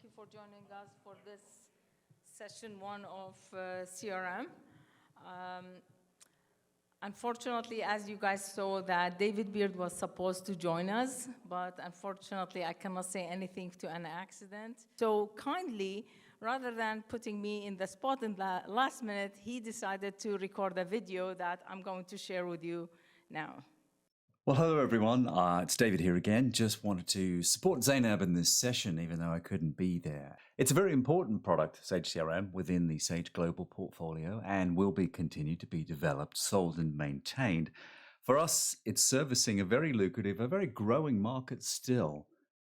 you for joining us for this session one of CRM. Um, Unfortunately, as you guys saw, that David Beard was supposed to join us, but unfortunately, I cannot say anything to an accident. So kindly, rather than putting me in the spot in the last minute, he decided to record a video that I'm going to share with you now. Well, hello everyone. It's David here again. Just wanted to support Zainab in this session, even though I couldn't be there. It's a very important product, Sage CRM, within the Sage Global portfolio, and will be continued to be developed, sold, and maintained. For us, it's servicing a very lucrative, a very growing market still,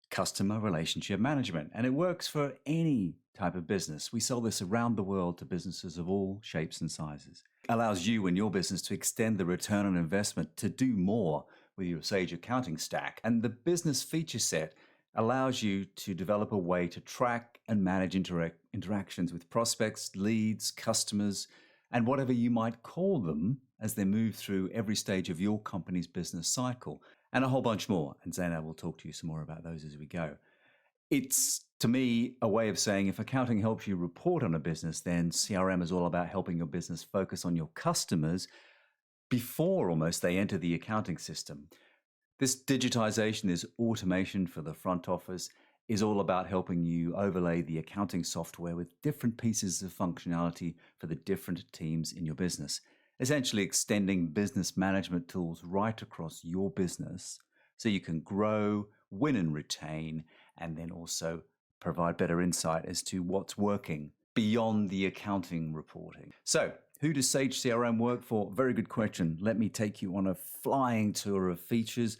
customer relationship management, and it works for any type of business. We sell this around the world to businesses of all shapes and sizes. It allows you and your business to extend the return on investment to do more with your Sage accounting stack. And the business feature set allows you to develop a way to track and manage interactions with prospects, leads, customers, and whatever you might call them as they move through every stage of your company's business cycle, and a whole bunch more. And Zainab will talk to you some more about those as we go. It's, to me, a way of saying if accounting helps you report on a business, then CRM is all about helping your business focus on your customers before almost they enter the accounting system. This digitization, this automation for the front office is all about helping you overlay the accounting software with different pieces of functionality for the different teams in your business, essentially extending business management tools right across your business so you can grow, win and retain, and then also provide better insight as to what's working beyond the accounting reporting. So, who does Sage CRM work for? Very good question. Let me take you on a flying tour of features.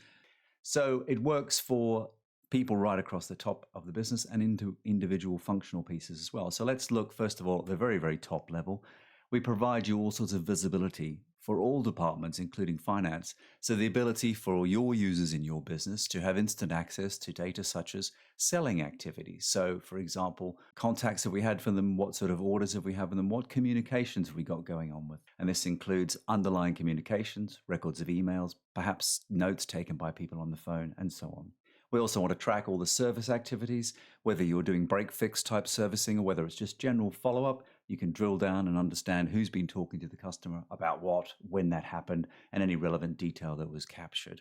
So it works for people right across the top of the business and into individual functional pieces as well. So let's look, first of all, at the very, very top level. We provide you all sorts of visibility for all departments, including finance. So the ability for your users in your business to have instant access to data such as selling activities. So for example, contacts have we had for them, what sort of orders have we had for them, what communications have we got going on with. And this includes underlying communications, records of emails, perhaps notes taken by people on the phone, and so on. We also want to track all the service activities, whether you're doing break-fix type servicing or whether it's just general follow-up. You can drill down and understand who's been talking to the customer about what, when that happened, and any relevant detail that was captured.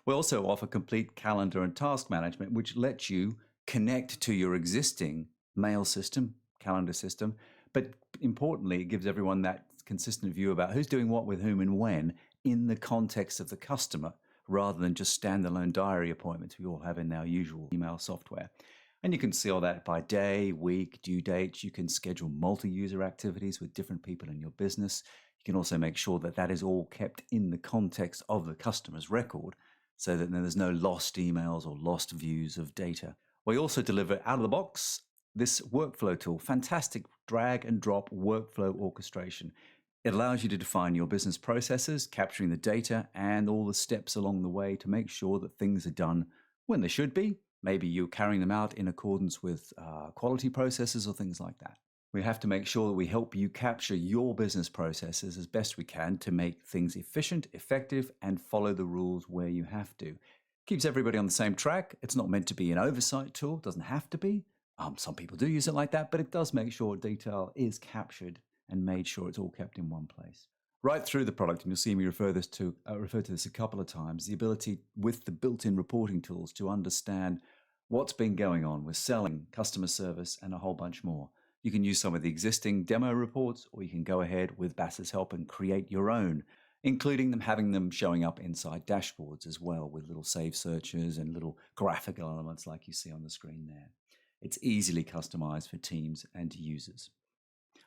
We also offer complete calendar and task management, which lets you connect to your existing mail system, calendar system, but importantly, it gives everyone that consistent view about who's doing what with whom and when in the context of the customer, rather than just standalone diary appointments we all have in our usual email software. And you can see all that by day, week, due dates. You can schedule multi-user activities with different people in your business. You can also make sure that that is all kept in the context of the customer's record so that there's no lost emails or lost views of data. We also deliver out of the box this workflow tool, fantastic drag and drop workflow orchestration. It allows you to define your business processes, capturing the data and all the steps along the way to make sure that things are done when they should be. Maybe you're carrying them out in accordance with quality processes or things like that. We have to make sure that we help you capture your business processes as best we can to make things efficient, effective, and follow the rules where you have to. Keeps everybody on the same track. It's not meant to be an oversight tool. It doesn't have to be. Some people do use it like that, but it does make sure detail is captured and made sure it's all kept in one place. Right through the product, and you'll see me refer to this a couple of times, the ability with the built-in reporting tools to understand what's been going on with selling, customer service, and a whole bunch more. You can use some of the existing demo reports, or you can go ahead with Bass's help and create your own, including having them showing up inside dashboards as well with little save searches and little graphical elements like you see on the screen there. It's easily customized for teams and users.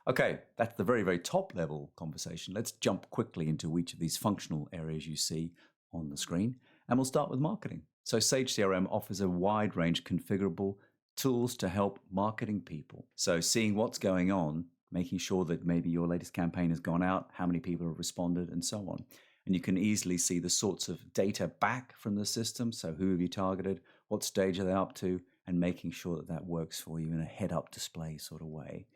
Okay, that's the very, very top level conversation. Let's jump quickly into each of these functional areas you see on the screen, and we'll start with marketing. So Sage CRM offers a wide range of configurable tools to help marketing people. So seeing what's going on, making sure that maybe your latest campaign has gone out, how many people have responded, and so on. And you can easily see the sorts of data back from the system. So who have you targeted? What stage are they up to? And making sure that that works for you in a head-up display sort of way.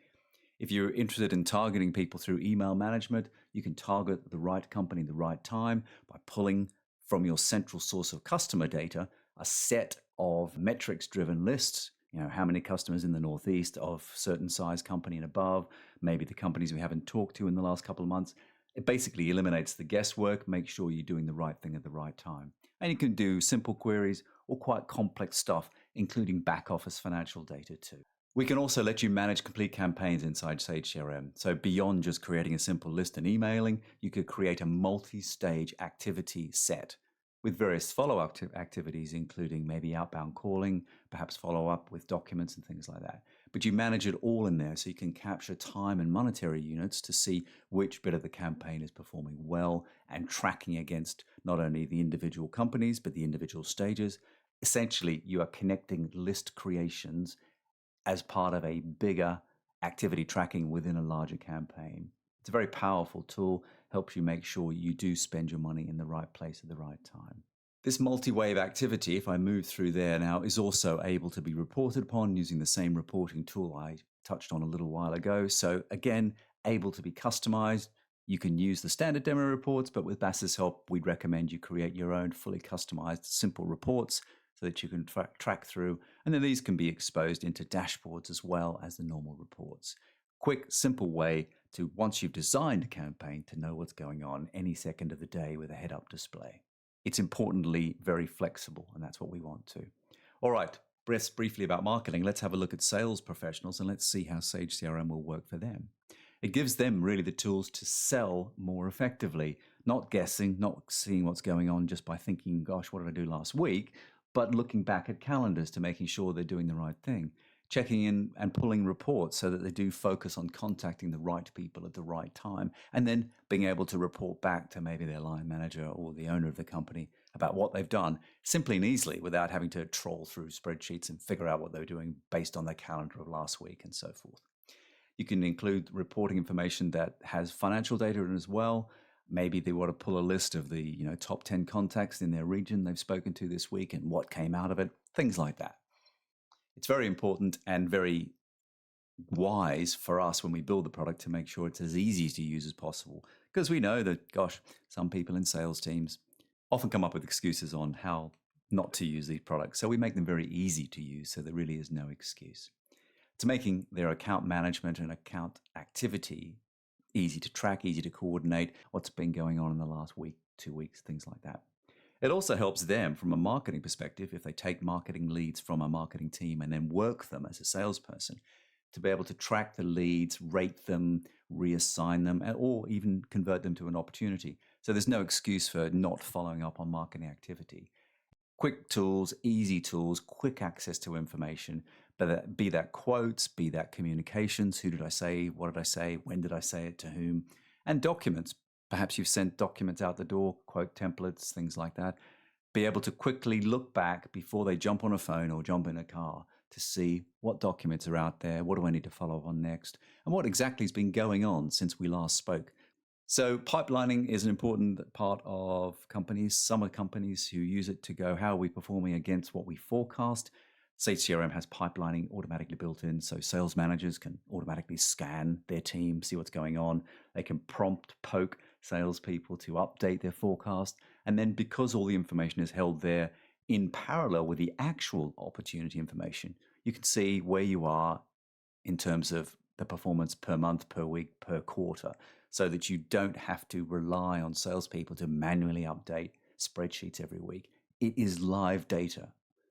If you're interested in targeting people through email management, you can target the right company at the right time by pulling from your central source of customer data a set of metrics-driven lists how many customers in the Northeast of certain size company and above, maybe the companies we haven't talked to in the last couple of months. It basically eliminates the guesswork, make sure you're doing the right thing at the right time. And you can do simple queries or quite complex stuff, including back office financial data too. We can also let you manage complete campaigns inside Sage CRM. So beyond just creating a simple list and emailing, you could create a multi-stage activity set with various follow-up activities, including maybe outbound calling, perhaps follow up with documents and things like that. But you manage it all in there so you can capture time and monetary units to see which bit of the campaign is performing well and tracking against not only the individual companies, but the individual stages. Essentially, you are connecting list creations as part of a bigger activity tracking within a larger campaign. It's a very powerful tool, helps you make sure you do spend your money in the right place at the right time. This multi-wave activity, if I move through there now, is also able to be reported upon using the same reporting tool I touched on a little while ago. So again, able to be customized. You can use the standard demo reports, but with Bass's help, we'd recommend you create your own fully customized, simple reports so that you can track through. And then these can be exposed into dashboards as well as the normal reports. Quick, simple way to, once you've designed a campaign, to know what's going on any second of the day with a head-up display. It's importantly very flexible, and that's what we want to. All right, briefly about marketing, let's have a look at sales professionals and let's see how Sage CRM will work for them. It gives them really the tools to sell more effectively, not guessing, not seeing what's going on just by thinking, gosh, what did I do last week? But looking back at calendars to making sure they're doing the right thing, checking in and pulling reports so that they do focus on contacting the right people at the right time, and then being able to report back to maybe their line manager or the owner of the company about what they've done simply and easily without having to troll through spreadsheets and figure out what they're doing based on their calendar of last week and so forth. You can include reporting information that has financial data in as well. Maybe they want to pull a list of the top 10 contacts in their region they've spoken to this week and what came out of it, things like that. It's very important and very wise for us when we build the product to make sure it's as easy to use as possible, because we know that, gosh, some people in sales teams often come up with excuses on how not to use these products. So we make them very easy to use so there really is no excuse. It's making their account management and account activity easy to track, easy to coordinate what's been going on in the last week, 2 weeks, things like that. It also helps them from a marketing perspective if they take marketing leads from a marketing team and then work them as a salesperson to be able to track the leads, rate them, reassign them, or even convert them to an opportunity. So there's no excuse for not following up on marketing activity. Quick tools, easy tools, quick access to information, but be that quotes, be that communications, who did I say, what did I say, when did I say it, to whom, and documents. Perhaps you've sent documents out the door, quote templates, things like that. Be able to quickly look back before they jump on a phone or jump in a car to see what documents are out there, what do I need to follow up on next, and what exactly has been going on since we last spoke. So pipelining is an important part of companies. Some are companies who use it to go, how are we performing against what we forecast? Sage CRM has pipelining automatically built in, so sales managers can automatically scan their team, see what's going on. They can prompt poke salespeople to update their forecast. And then because all the information is held there in parallel with the actual opportunity information, you can see where you are in terms of the performance per month, per week, per quarter, so that you don't have to rely on salespeople to manually update spreadsheets every week. It is live data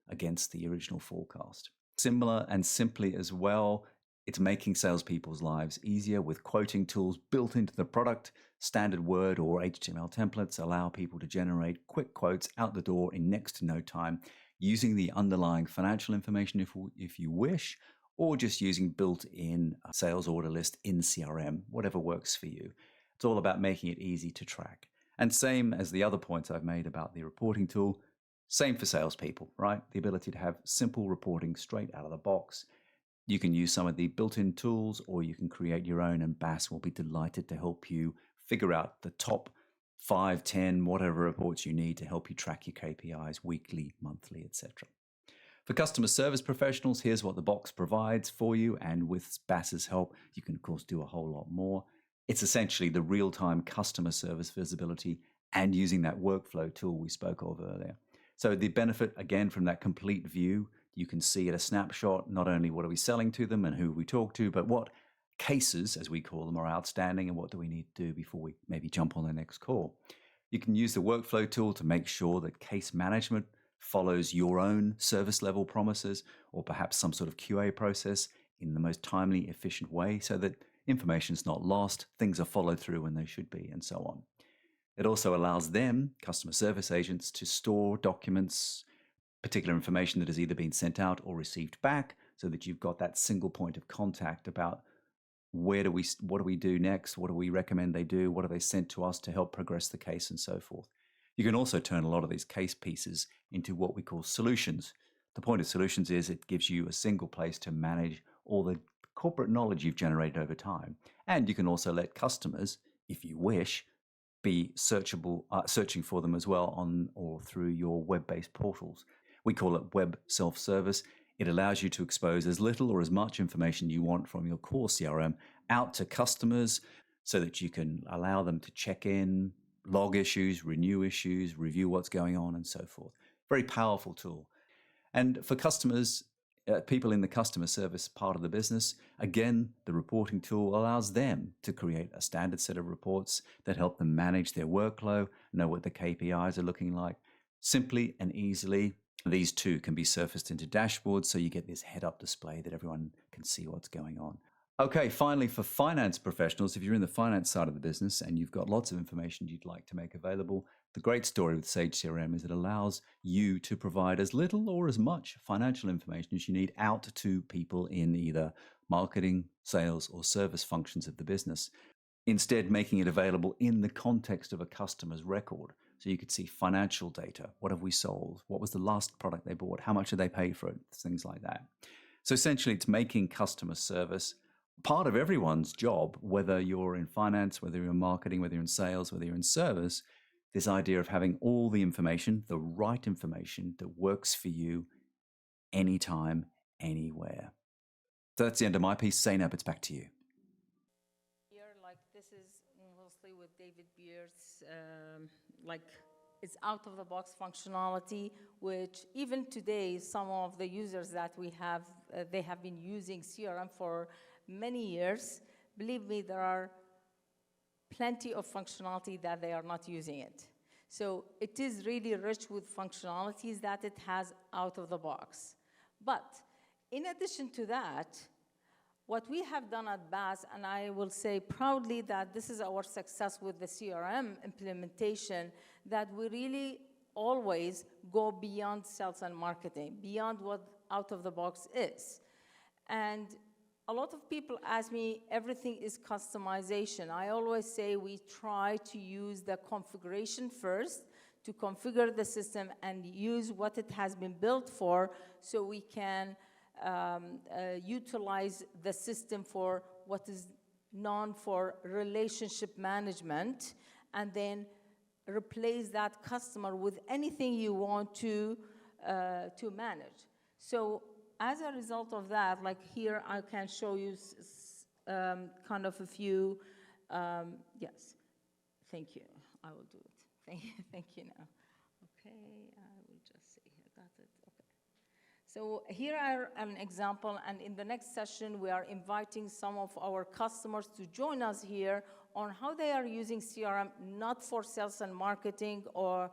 against the original forecast. Similar and simply as well, it's making salespeople's lives easier with quoting tools built into the product. Standard Word or HTML templates allow people to generate quick quotes out the door in next to no time, using the underlying financial information if you wish, or just using built-in sales order list in CRM, whatever works for you. It's all about making it easy to track. And same as the other points I've made about the reporting tool, same for salespeople, right? The ability to have simple reporting straight out of the box. You can use some of the built-in tools, or you can create your own, and Bass will be delighted to help you figure out the top 5, 10, whatever reports you need to help you track your KPIs weekly, monthly, etc. For customer service professionals, here's what the box provides for you, and with Bass's help, you can of course do a whole lot more. It's essentially the real-time customer service visibility and using that workflow tool we spoke of earlier. So the benefit, again, from that complete view, You can see at a snapshot not only what are we selling to them and who we talk to, but what cases, as we call them, are outstanding and what do we need to do before we maybe jump on the next call. You can use the workflow tool to make sure that case management follows your own service level promises or perhaps some sort of QA process in the most timely, efficient way so that information is not lost, things are followed through when they should be, and so on. It also allows them, customer service agents, to store documents, particular information that has either been sent out or received back so that you've got that single point of contact about what do we do next? What do we recommend they do? What are they sent to us to help progress the case and so forth? You can also turn a lot of these case pieces into what we call solutions. The point of solutions is it gives you a single place to manage all the corporate knowledge you've generated over time. And you can also let customers, if you wish, be searching for them as well on or through your web-based portals. We call it web self-service. It allows you to expose as little or as much information you want from your core CRM out to customers so that you can allow them to check in, log issues, renew issues, review what's going on, and so forth. Very powerful tool. And for customers, people in the customer service part of the business, again, the reporting tool allows them to create a standard set of reports that help them manage their workflow, know what the KPIs are looking like. Simply and easily, these two can be surfaced into dashboards so you get this head-up display that everyone can see what's going on. Okay, finally, for finance professionals, if you're in the finance side of the business and you've got lots of information you'd like to make available, the great story with Sage CRM is it allows you to provide as little or as much financial information as you need out to people in either marketing, sales, or service functions of the business. Instead, making it available in the context of a customer's record. So you could see financial data. What have we sold? What was the last product they bought? How much did they pay for it? Things like that. So essentially, it's making customer service part of everyone's job, whether you're in finance, whether you're in marketing, whether you're in sales, whether you're in service. This idea of having all the information, the right information that works for you anytime, anywhere. So that's the end of my piece. Zainab, it's back to you. Here, like this is mostly with David Beard's, like it's out-of-the-box functionality, which even today, some of the users that we have, they have been using CRM for many years. Believe me, there are plenty of functionality that they are not using it. So it is really rich with functionalities that it has out of the box. But in addition to that, what we have done at BAS, and I will say proudly that this is our success with the CRM implementation, that we really always go beyond sales and marketing, beyond what out of the box is. And a lot of people ask me, everything is customization. I always say we try to use the configuration first to configure the system and use what it has been built for so we can utilize the system for what is known for relationship management and then replace that customer with anything you want to manage. So as a result of that, like here, I can show you kind of a few, yes, thank you, I will do it. Thank you now. Okay, I will just see here, got it, okay. So here are an example, and in the next session, we are inviting some of our customers to join us here on how they are using CRM, not for sales and marketing, or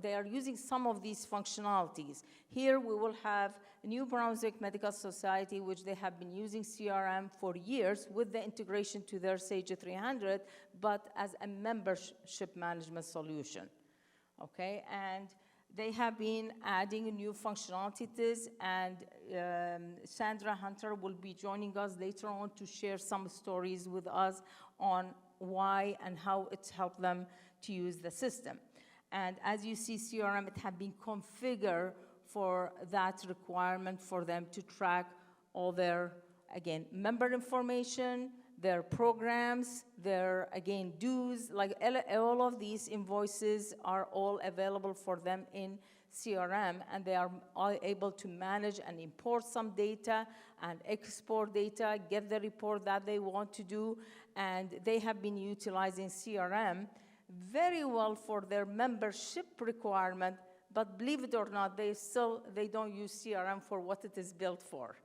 they are using some of these functionalities. Here we will have New Brunswick Medical Society, which they have been using CRM for years with the integration to their Sage 300, but as a membership management solution, okay? And they have been adding new functionality to this, and Sandra Hunter will be joining us later on to share some stories with us on why and how it's helped them to use the system. And as you see, CRM, it had been configured for that requirement for them to track all their, again, member information, their programs, their, again, dues, like all of these invoices are all available for them in CRM, and they are all able to manage and import some data and export data, get the report that they want to do, and they have been utilizing CRM very well for their membership requirement, but believe it or not, they don't use CRM for what it is built for.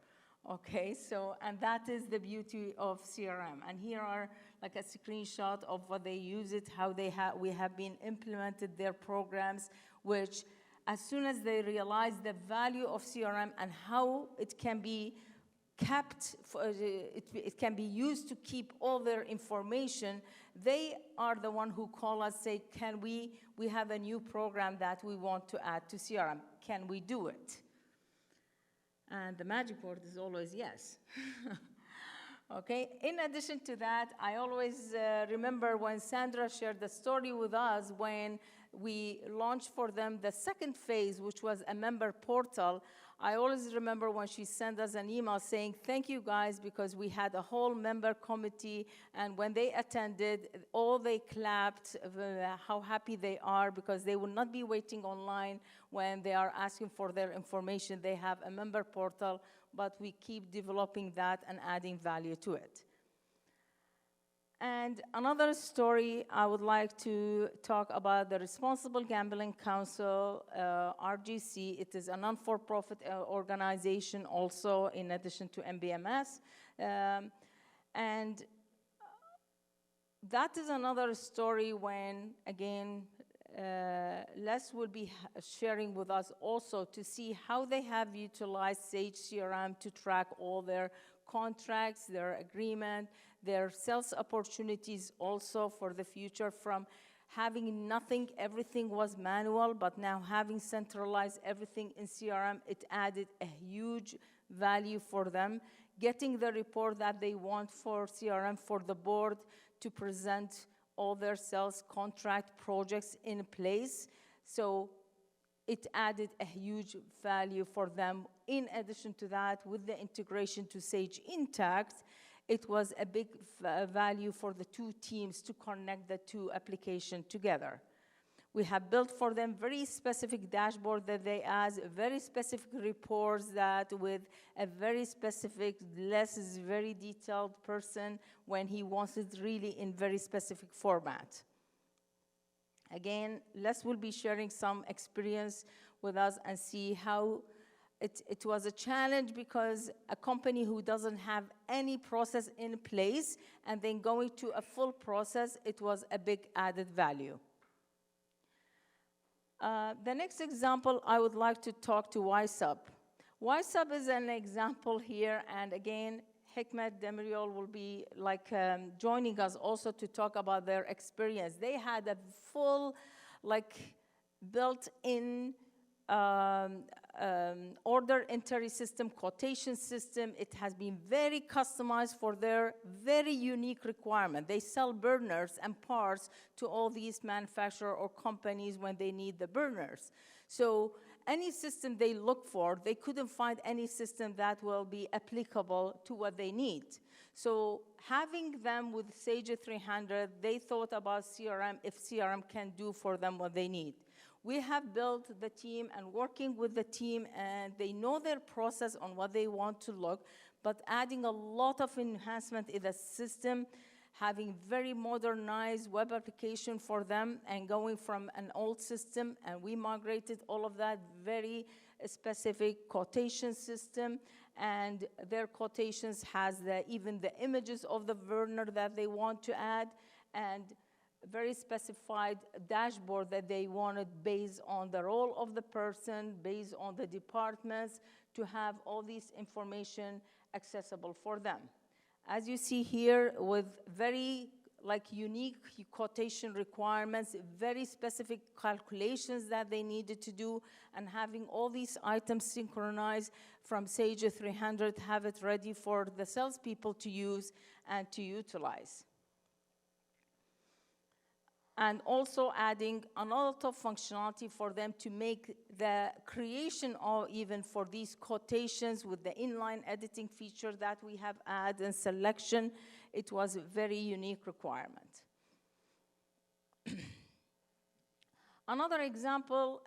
Okay, so, and that is the beauty of CRM. And here are like a screenshot of what they use it, how we have been implemented their programs, which as soon as they realize the value of CRM and how it can be kept, it can be used to keep all their information, they are the one who call us, say, we have a new program that we want to add to CRM. Can we do it? And the magic word is always yes. Okay, in addition to that, I always remember when Sandra shared the story with us when we launched for them the second phase, which was a member portal. I always remember when she sent us an email saying, thank you guys, because we had a whole member committee, and when they attended, all they clapped, how happy they are, because they will not be waiting online when they are asking for their information. They have a member portal, but we keep developing that and adding value to it. And another story, I would like to talk about the Responsible Gambling Council, RGC. It is a non-for-profit organization also, in addition to MBMS. And that is another story when, again, Les will be sharing with us also to see how they have utilized Sage CRM to track all their contracts, their agreement, their sales opportunities also for the future, from having nothing, everything was manual, but now having centralized everything in CRM, it added a huge value for them, getting the report that they want for CRM for the board to present all their sales contract projects in place. So it added a huge value for them. In addition to that, with the integration to Sage Intacct, it was a big value for the two teams to connect the two applications together. We have built for them very specific dashboard that they ask, very specific reports that with a very specific, Les is very detailed person when he wants it really in very specific format. Again, Les will be sharing some experience with us and see how it was a challenge, because a company who doesn't have any process in place and then going to a full process, it was a big added value. The next example, I would like to talk to YSUB. YSUB is an example here, and again, Hikmet Demirol will be joining us also to talk about their experience. They had a full, built-in order entry system, quotation system. It has been very customized for their very unique requirement. They sell burners and parts to all these manufacturers or companies when they need the burners. So any system they look for, they couldn't find any system that will be applicable to what they need. So having them with Sage 300, they thought about CRM, if CRM can do for them what they need. We have built the team and working with the team, and they know their process on what they want to look, but adding a lot of enhancement in the system, having very modernized web application for them, and going from an old system, and we migrated all of that very specific quotation system, and their quotations has even the images of the burner that they want to add, and very specified dashboard that they wanted based on the role of the person, based on the departments, to have all this information accessible for them. As you see here, with very unique quotation requirements, very specific calculations that they needed to do, and having all these items synchronized from Sage 300, have it ready for the salespeople to use and to utilize. And also adding a lot of functionality for them to make the creation of even for these quotations with the inline editing feature that we have added and selection. It was a very unique requirement. Another example,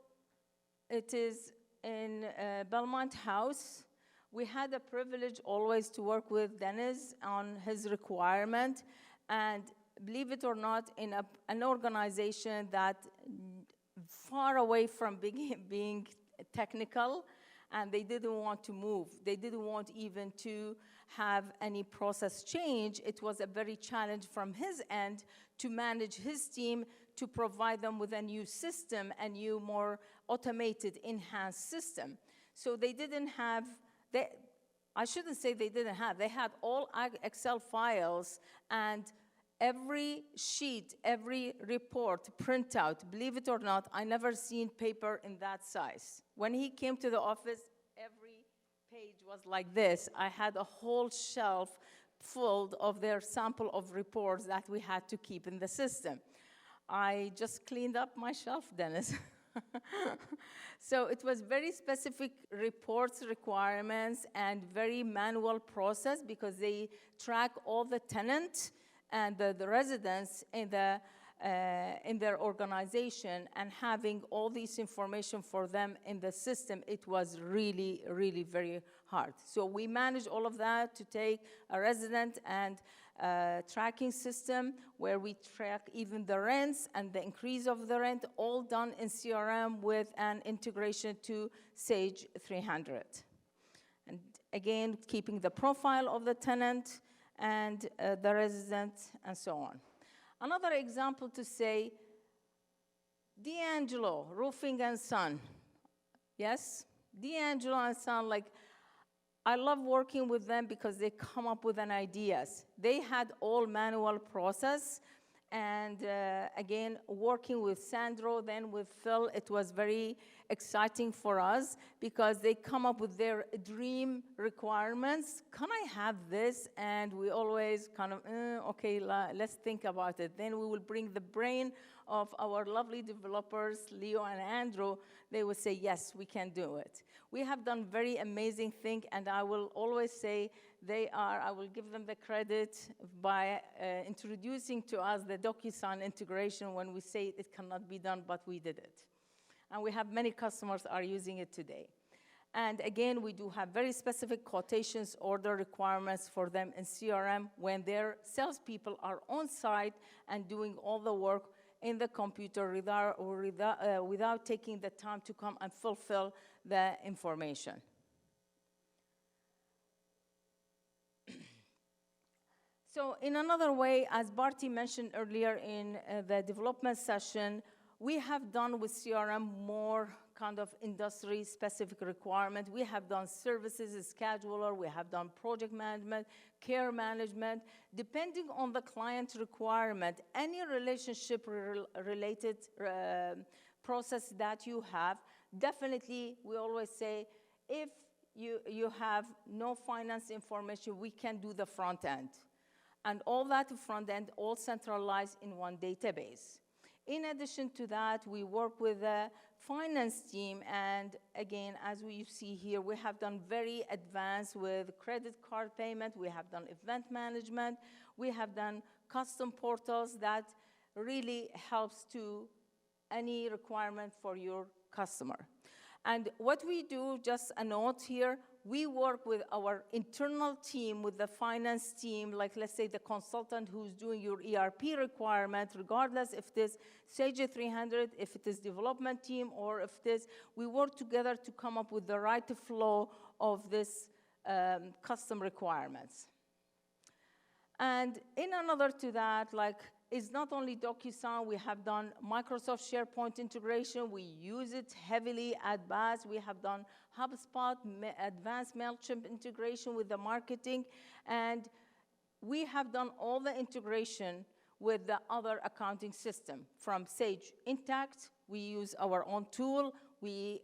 it is in Belmont House. We had the privilege always to work with Dennis on his requirement, and believe it or not, in an organization that far away from being technical, and they didn't want to move. They didn't want even to have any process change. It was a very challenge from his end to manage his team, to provide them with a new system, a new, more automated, enhanced system. So they didn't have, I shouldn't say they didn't have, they had all Excel files, and every sheet, every report, printout, believe it or not, I never seen paper in that size. When he came to the office, every page was like this. I had a whole shelf full of their sample of reports that we had to keep in the system. I just cleaned up my shelf, Dennis. So it was very specific reports requirements and very manual process, because they track all the tenants and the residents in their organization, and having all this information for them in the system, it was really, really very hard. So we managed all of that to take a resident and tracking system where we track even the rents and the increase of the rent, all done in CRM with an integration to Sage 300. And again, keeping the profile of the tenant and the resident, and so on. Another example to say, D'Angelo, Roofing and Son. Yes? D'Angelo and Son, like, I love working with them because they come up with an ideas. They had all manual process, and again, working with Sandro, then with Phil, it was very exciting for us because they come up with their dream requirements. Can I have this? And we always kind of, okay, let's think about it. Then we will bring the brain of our lovely developers, Leo and Andrew. They would say, yes, we can do it. We have done very amazing thing, and I will always say I will give them the credit by introducing to us the DocuSign integration when we say it cannot be done, but we did it. And we have many customers are using it today. And again, we do have very specific quotations, order requirements for them in CRM when their salespeople are on site and doing all the work in the computer without taking the time to come and fulfill the information. So in another way, as Barty mentioned earlier in the development session, we have done with CRM more kind of industry-specific requirement. We have done services, scheduler, we have done project management, care management. Depending on the client requirement, any relationship-related process that you have, definitely, we always say, if you have no finance information, we can do the front end. And all that front end, all centralized in one database. In addition to that, we work with the finance team, and again, as we see here, we have done very advanced with credit card payment, we have done event management, we have done custom portals that really helps to any requirement for your customer. And what we do, just a note here, we work with our internal team, with the finance team, like let's say the consultant who's doing your ERP requirement, regardless if it is Sage 300, if it is development team, or if it is, we work together to come up with the right flow of this custom requirements. And in another to that, like, it's not only DocuSign, we have done Microsoft SharePoint integration, we use it heavily at BAS, we have done HubSpot, advanced MailChimp integration with the marketing, and we have done all the integration with the other accounting system. From Sage Intacct, we use our own tool, we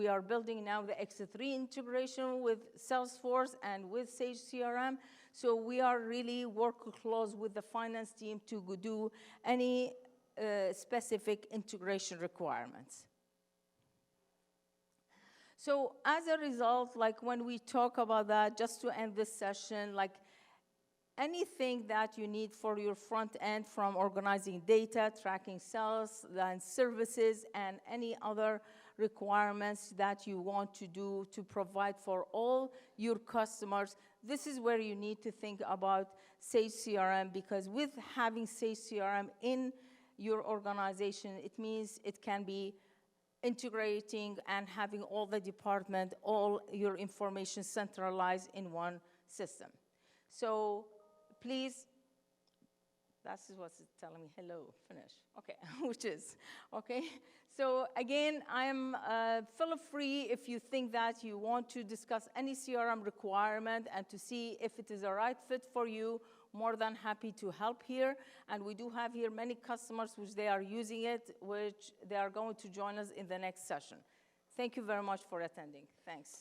are building now the X3 integration with Salesforce and with Sage CRM. So we are really working close with the finance team to do any specific integration requirements. So as a result, like when we talk about that, just to end this session, like anything that you need for your front end, from organizing data, tracking sales and services, and any other requirements that you want to do to provide for all your customers, this is where you need to think about Sage CRM, because with having Sage CRM in your organization. It means it can be integrating and having all the department, all your information centralized in one system. So please, that's what's telling me, hello, finish. Okay, which is, okay. So again, feel free if you think that you want to discuss any CRM requirement and to see if it is a right fit for you, more than happy to help here. And we do have here many customers which they are using it, which they are going to join us in the next session. Thank you very much for attending. Thanks.